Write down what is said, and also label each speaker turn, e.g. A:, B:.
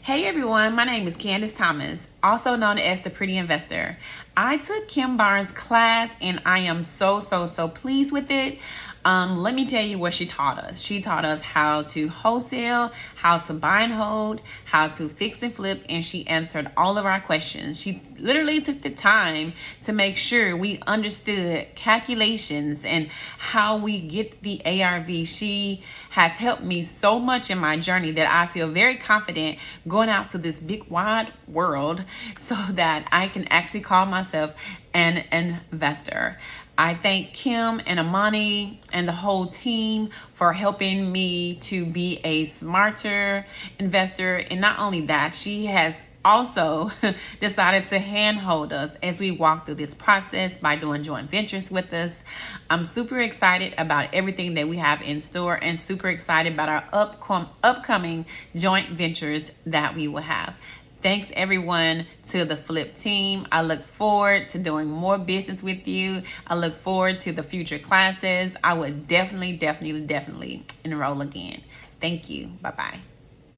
A: Hey everyone, my name is Candace Thomas, also known as the Pretty Investor. I took Kim Barnes' class and I am so pleased with it. Let me tell you what she taught us. She taught us how to wholesale, how to buy and hold, how to fix and flip, and she answered all of our questions. She literally took the time to make sure we understood calculations and how we get the ARV. She has helped me so much in my journey that I feel very confident going out to this big wide world so that I can actually call myself an investor. I thank Kim and Amani and the whole team for helping me to be a smarter investor. And not only that, she has also decided to handhold us as we walk through this process by doing joint ventures with us. I'm super excited about everything that we have in store and super excited about our upcoming joint ventures that we will have. Thanks everyone to the F.L.i.P team. I look forward to doing more business with you. I look forward to the future classes. I would definitely enroll again. Thank you. Bye-bye.